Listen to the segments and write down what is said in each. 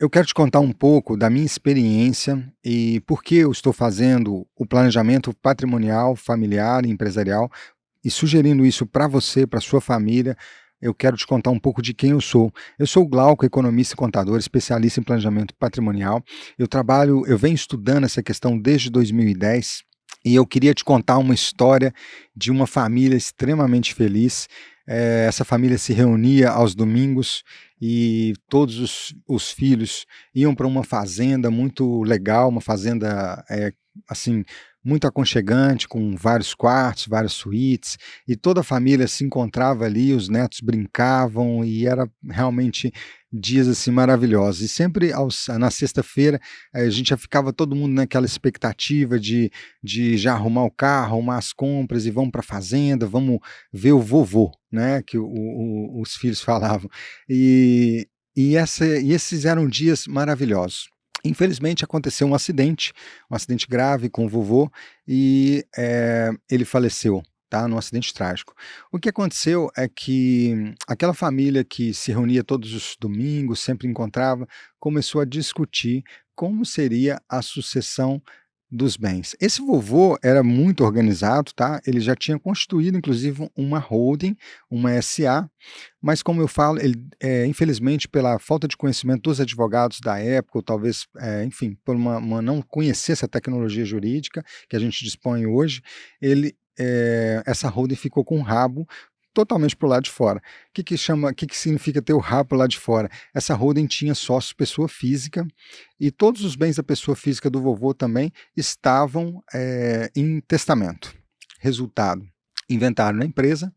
Eu quero te contar um pouco da minha experiência e por que eu estou fazendo o planejamento patrimonial, familiar e empresarial e sugerindo isso para você, para sua família. Eu quero te contar um pouco de quem eu sou. Eu sou o Glauco, economista e contador, especialista em planejamento patrimonial. Eu venho estudando essa questão desde 2010 e eu queria te contar uma história de uma família extremamente feliz. Essa família se reunia aos domingos e todos os filhos iam para uma fazenda muito legal, uma fazenda assim, muito aconchegante, com vários quartos, várias suítes, e toda a família se encontrava ali, os netos brincavam e era realmente dias assim maravilhosos. E sempre na sexta-feira a gente já ficava todo mundo naquela expectativa de já arrumar o carro, arrumar as compras e vamos para a fazenda, vamos ver o vovô, né? Que os filhos falavam. E esses eram dias maravilhosos. Infelizmente aconteceu um acidente grave com o vovô e ele faleceu, tá, num acidente trágico. O que aconteceu é que aquela família que se reunia todos os domingos, sempre encontrava, começou a discutir como seria a sucessão dos bens. Esse vovô era muito organizado, tá? Ele já tinha constituído inclusive uma holding, uma SA, mas como eu falo, ele, infelizmente pela falta de conhecimento dos advogados da época, ou talvez, enfim, por uma não conhecer essa tecnologia jurídica que a gente dispõe hoje, essa holding ficou com o rabo totalmente para o lado de fora. O que significa ter o rabo para o lado de fora? Essa holding tinha sócios pessoa física e todos os bens da pessoa física do vovô também estavam em testamento. Resultado, inventaram na empresa,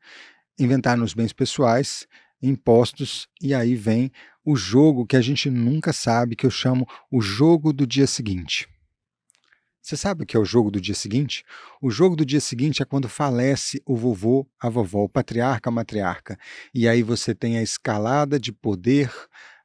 inventaram nos bens pessoais, impostos, e aí vem o jogo que a gente nunca sabe, que eu chamo o jogo do dia seguinte. Você sabe o que é o jogo do dia seguinte? O jogo do dia seguinte é quando falece o vovô, a vovó, o patriarca, a matriarca. E aí você tem a escalada de poder,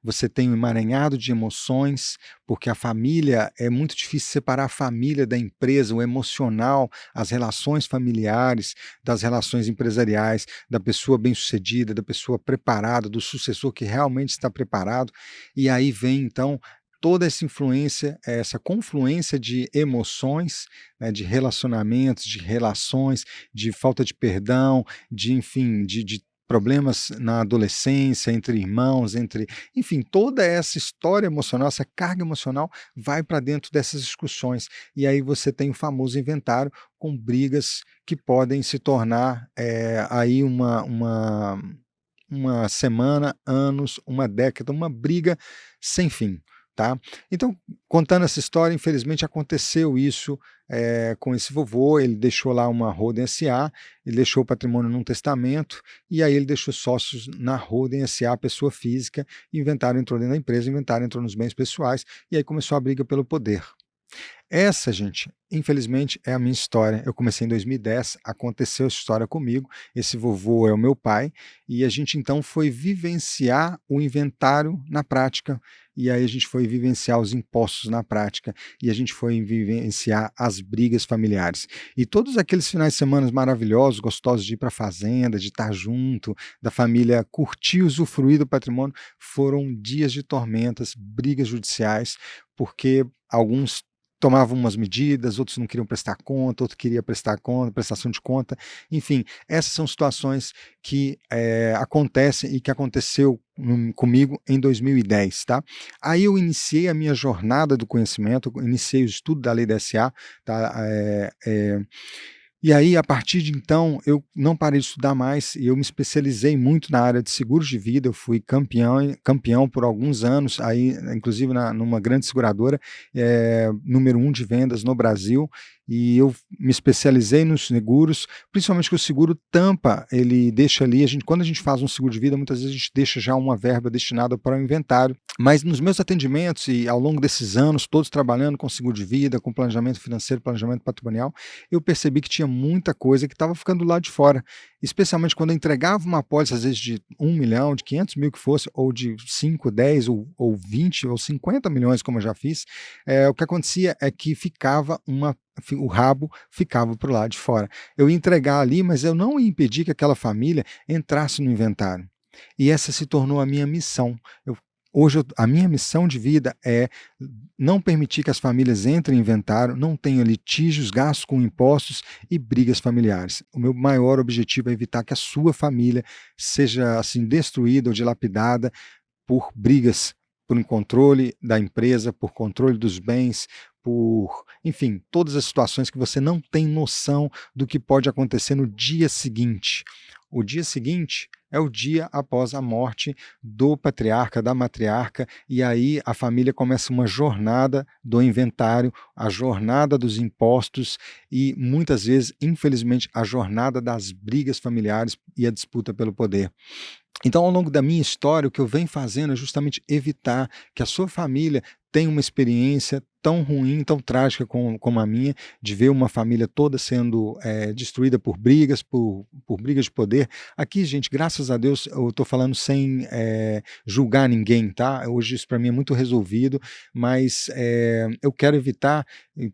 você tem o emaranhado de emoções, porque a família, é muito difícil separar a família da empresa, o emocional, as relações familiares, das relações empresariais, da pessoa bem-sucedida, da pessoa preparada, do sucessor que realmente está preparado. E aí vem então toda essa influência, essa confluência de emoções, né, de relacionamentos, de relações, de falta de perdão, de enfim, de problemas na adolescência, entre irmãos, enfim, toda essa história emocional, essa carga emocional vai para dentro dessas discussões. E aí você tem o famoso inventário com brigas que podem se tornar aí uma semana, anos, uma década, uma briga sem fim. Tá? Então, contando essa história, infelizmente aconteceu isso com esse vovô. Ele deixou lá uma holding SA, ele deixou o patrimônio num testamento, e aí ele deixou sócios na holding SA, pessoa física, inventário entrou dentro da empresa, inventário entrou nos bens pessoais, e aí começou a briga pelo poder. Essa, gente, infelizmente, é a minha história. Eu comecei em 2010, aconteceu essa história comigo. Esse vovô é o meu pai, e a gente então foi vivenciar o inventário na prática, e aí a gente foi vivenciar os impostos na prática, e a gente foi vivenciar as brigas familiares. E todos aqueles finais de semana maravilhosos, gostosos de ir para a fazenda, de estar junto, da família curtir, usufruir do patrimônio, foram dias de tormentas, brigas judiciais, porque alguns tomavam umas medidas, outros não queriam prestar conta, outro queria prestar conta, prestação de conta, enfim, essas são situações que acontecem e que aconteceu comigo em 2010, tá? Aí eu iniciei a minha jornada do conhecimento, iniciei o estudo da lei da SA, tá? E aí, a partir de então, eu não parei de estudar mais e eu me especializei muito na área de seguros de vida. Eu fui campeão por alguns anos, aí, inclusive numa grande seguradora, número 1 de vendas no Brasil, e eu me especializei nos seguros, principalmente que o seguro tampa, ele deixa ali, quando a gente faz um seguro de vida, muitas vezes a gente deixa já uma verba destinada para o inventário, mas nos meus atendimentos e ao longo desses anos, todos trabalhando com seguro de vida, com planejamento financeiro, planejamento patrimonial, eu percebi que tinha muita coisa que estava ficando lá de fora, especialmente quando eu entregava uma apólice, às vezes de 1 milhão, de 500 mil que fosse, ou de 5, 10, ou 20, ou 50 milhões, como eu já fiz, o que acontecia é que o rabo ficava para o lado de fora. Eu ia entregar ali, mas eu não ia impedir que aquela família entrasse no inventário. E essa se tornou a minha missão. Hoje a minha missão de vida é não permitir que as famílias entrem em inventário, não tenham litígios, gastos com impostos e brigas familiares. O meu maior objetivo é evitar que a sua família seja assim destruída ou dilapidada por brigas, por um controle da empresa, por controle dos bens, por, enfim, todas as situações que você não tem noção do que pode acontecer no dia seguinte. O dia seguinte é o dia após a morte do patriarca, da matriarca, e aí a família começa uma jornada do inventário, a jornada dos impostos e muitas vezes, infelizmente, a jornada das brigas familiares e a disputa pelo poder. Então, ao longo da minha história, o que eu venho fazendo é justamente evitar que a sua família tenha uma experiência tão ruim, tão trágica como a minha, de ver uma família toda sendo destruída por brigas, por brigas de poder. Aqui, gente, graças a Deus, eu estou falando sem julgar ninguém, tá? Hoje isso para mim é muito resolvido, mas eu quero evitar,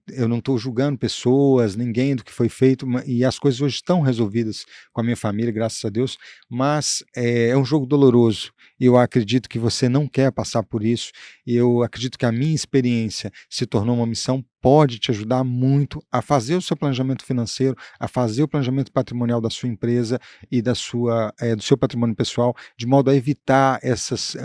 eu não estou julgando pessoas, ninguém do que foi feito, e as coisas hoje estão resolvidas com a minha família, graças a Deus, mas é um jogo doloroso. Eu acredito que você não quer passar por isso, e eu acredito que a minha experiência se tornou uma missão, pode te ajudar muito a fazer o seu planejamento financeiro, a fazer o planejamento patrimonial da sua empresa e do seu patrimônio pessoal, de modo a evitar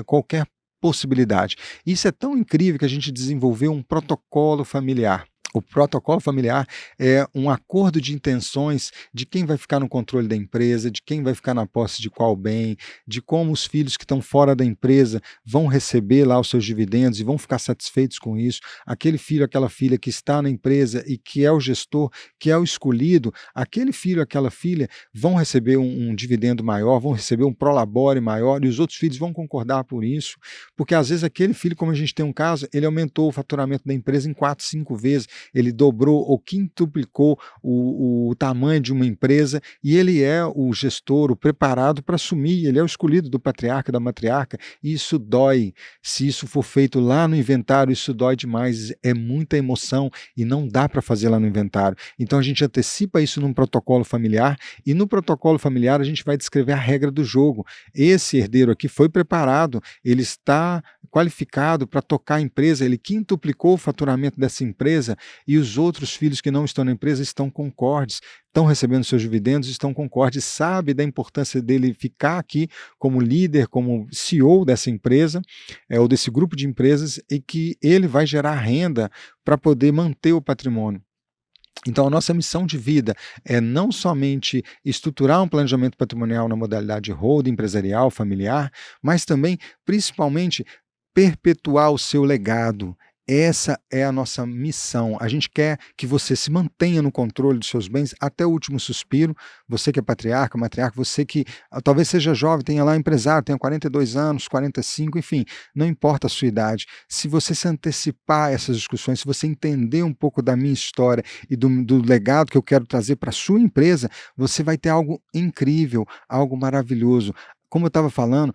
qualquer possibilidade. Isso é tão incrível que a gente desenvolveu um protocolo familiar. O protocolo familiar é um acordo de intenções de quem vai ficar no controle da empresa, de quem vai ficar na posse de qual bem, de como os filhos que estão fora da empresa vão receber lá os seus dividendos e vão ficar satisfeitos com isso. Aquele filho, aquela filha que está na empresa e que é o gestor, que é o escolhido, aquele filho, aquela filha vão receber um dividendo maior, vão receber um prolabore maior e os outros filhos vão concordar por isso, porque às vezes aquele filho, como a gente tem um caso, ele aumentou o faturamento da empresa em 4, 5 vezes, ele dobrou ou quintuplicou o tamanho de uma empresa e ele é o gestor, o preparado para assumir, ele é o escolhido do patriarca, da matriarca, e isso dói. Se isso for feito lá no inventário, isso dói demais, é muita emoção e não dá para fazer lá no inventário. Então a gente antecipa isso num protocolo familiar e no protocolo familiar a gente vai descrever a regra do jogo. Esse herdeiro aqui foi preparado, ele está qualificado para tocar a empresa, ele quintuplicou o faturamento dessa empresa e os outros filhos que não estão na empresa estão concordes, estão recebendo seus dividendos, estão concordes, sabe da importância dele ficar aqui como líder, como CEO dessa empresa, ou desse grupo de empresas, e que ele vai gerar renda para poder manter o patrimônio. Então, a nossa missão de vida é não somente estruturar um planejamento patrimonial na modalidade holding, empresarial, familiar, mas também, principalmente, perpetuar o seu legado. Essa é a nossa missão. A gente quer que você se mantenha no controle dos seus bens até o último suspiro. Você que é patriarca, matriarca, você que talvez seja jovem, tenha lá empresário, tenha 42 anos, 45, enfim, não importa a sua idade. Se você se antecipar a essas discussões, se você entender um pouco da minha história e do legado que eu quero trazer para a sua empresa, você vai ter algo incrível, algo maravilhoso. Como eu estava falando,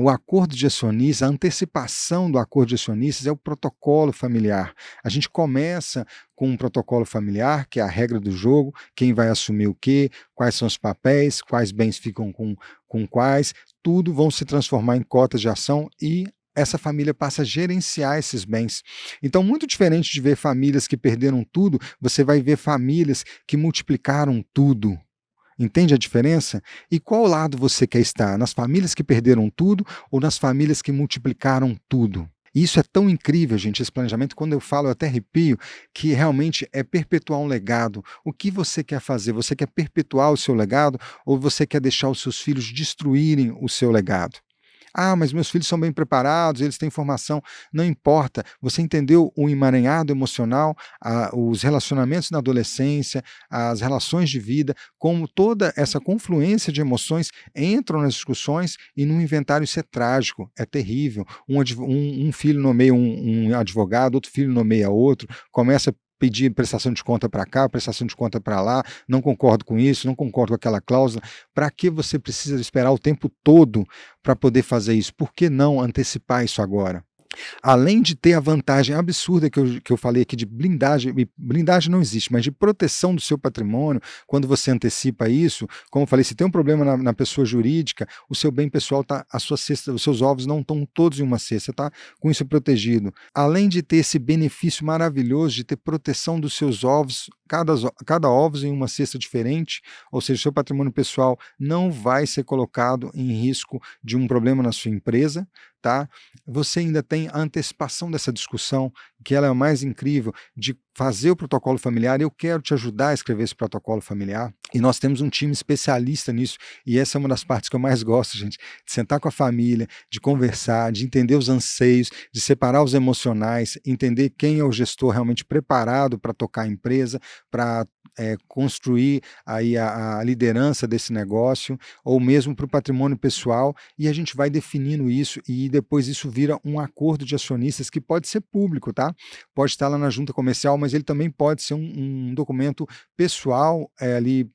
o acordo de acionistas, a antecipação do acordo de acionistas é o protocolo familiar. A gente começa com um protocolo familiar, que é a regra do jogo, quem vai assumir o quê, quais são os papéis, quais bens ficam com quais, tudo vão se transformar em cotas de ação e essa família passa a gerenciar esses bens. Então, muito diferente de ver famílias que perderam tudo, você vai ver famílias que multiplicaram tudo. Entende a diferença? E qual lado você quer estar? Nas famílias que perderam tudo ou nas famílias que multiplicaram tudo? Isso é tão incrível, gente, esse planejamento. Quando eu falo, eu até arrepio, que realmente é perpetuar um legado. O que você quer fazer? Você quer perpetuar o seu legado ou você quer deixar os seus filhos destruírem o seu legado? Ah, mas meus filhos são bem preparados, eles têm formação. Não importa, você entendeu o emaranhado emocional, os relacionamentos na adolescência, as relações de vida, como toda essa confluência de emoções entram nas discussões e no inventário isso é trágico, é terrível. Um filho nomeia um advogado, outro filho nomeia outro, começa a pedir prestação de conta para cá, prestação de conta para lá, não concordo com isso, não concordo com aquela cláusula. Para que você precisa esperar o tempo todo para poder fazer isso? Por que não antecipar isso agora? Além de ter a vantagem absurda que eu falei aqui de blindagem, e blindagem não existe, mas de proteção do seu patrimônio, quando você antecipa isso, como eu falei, se tem um problema na pessoa jurídica, o seu bem pessoal tá, a sua cesta, os seus ovos não estão todos em uma cesta, tá com isso protegido. Além de ter esse benefício maravilhoso de ter proteção dos seus ovos, cada ovo em uma cesta diferente, ou seja, o seu patrimônio pessoal não vai ser colocado em risco de um problema na sua empresa, tá? Você ainda tem a antecipação dessa discussão, que ela é a mais incrível, de fazer o protocolo familiar. Eu quero te ajudar a escrever esse protocolo familiar, e nós temos um time especialista nisso, e essa é uma das partes que eu mais gosto, gente, de sentar com a família, de conversar, de entender os anseios, de separar os emocionais, entender quem é o gestor realmente preparado para tocar a empresa, para construir aí a liderança desse negócio, ou mesmo para o patrimônio pessoal, e a gente vai definindo isso, e depois isso vira um acordo de acionistas que pode ser público, tá? Pode estar lá na junta comercial, mas ele também pode ser um documento pessoal, ali,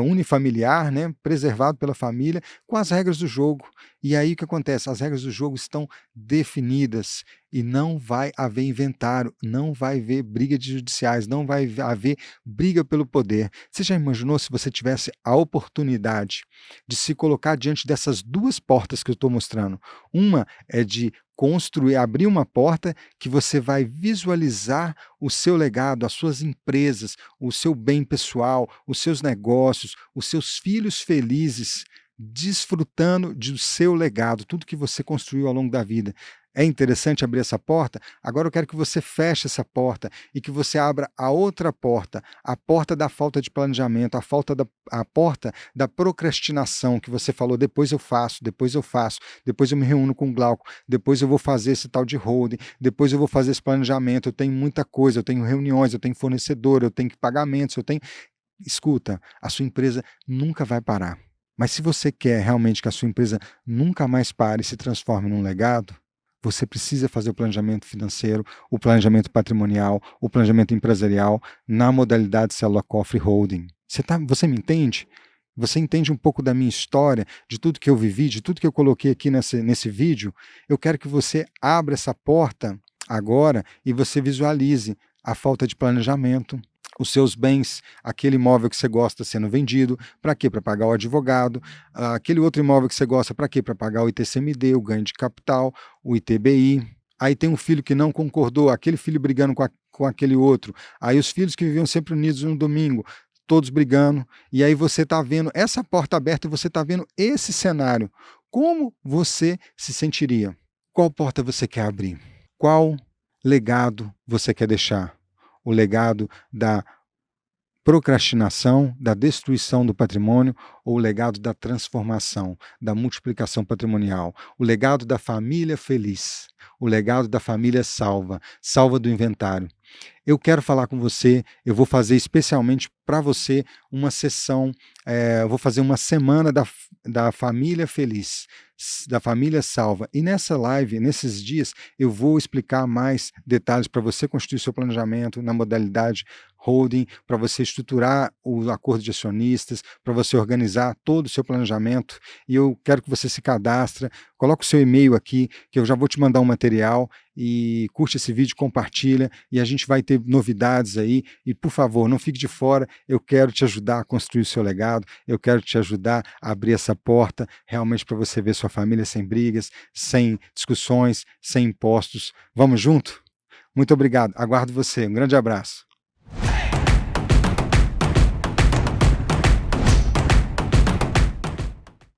unifamiliar, né, preservado pela família, com as regras do jogo. E aí o que acontece? As regras do jogo estão definidas e não vai haver inventário, não vai haver briga de judiciais, não vai haver briga pelo poder. Você já imaginou se você tivesse a oportunidade de se colocar diante dessas duas portas que eu estou mostrando? Uma é de construir, abrir uma porta que você vai visualizar o seu legado, as suas empresas, o seu bem pessoal, os seus negócios, os seus filhos felizes, desfrutando do seu legado, tudo que você construiu ao longo da vida. É interessante abrir essa porta? Agora eu quero que você feche essa porta e que você abra a outra porta, a porta da falta de planejamento, a porta da procrastinação, que você falou, depois eu faço, depois eu me reúno com o Glauco, depois eu vou fazer esse tal de holding, depois eu vou fazer esse planejamento, eu tenho muita coisa, eu tenho reuniões, eu tenho fornecedor, eu tenho pagamentos, eu tenho... Escuta, a sua empresa nunca vai parar. Mas se você quer realmente que a sua empresa nunca mais pare e se transforme num legado, você precisa fazer o planejamento financeiro, o planejamento patrimonial, o planejamento empresarial na modalidade célula-cofre holding. Você me entende? Você entende um pouco da minha história, de tudo que eu vivi, de tudo que eu coloquei aqui nesse vídeo? Eu quero que você abra essa porta agora e você visualize a falta de planejamento, os seus bens, aquele imóvel que você gosta sendo vendido, para quê? Para pagar o advogado, aquele outro imóvel que você gosta, para quê? Para pagar o ITCMD, o ganho de capital, o ITBI. Aí tem um filho que não concordou, aquele filho brigando com aquele outro, aí os filhos que viviam sempre unidos no domingo, todos brigando, e aí você está vendo essa porta aberta e você está vendo esse cenário. Como você se sentiria? Qual porta você quer abrir? Qual legado você quer deixar? O legado da procrastinação, da destruição do patrimônio, ou o legado da transformação, da multiplicação patrimonial, o legado da família feliz, o legado da família salva, salva do inventário. Eu quero falar com você, eu vou fazer especialmente para você uma sessão, eu vou fazer uma semana da família feliz, da família salva. E nessa live, nesses dias, eu vou explicar mais detalhes para você construir seu planejamento na modalidade holding, para você estruturar o acordo de acionistas, para você organizar todo o seu planejamento. E eu quero que você se cadastre, coloque o seu e-mail aqui, que eu já vou te mandar um material, e curte esse vídeo, compartilha, e a gente vai ter novidades aí. E por favor, não fique de fora, eu quero te ajudar a construir o seu legado, eu quero te ajudar a abrir essa porta realmente para você ver sua família sem brigas, sem discussões, sem impostos. Vamos junto? Muito obrigado, aguardo você, um grande abraço.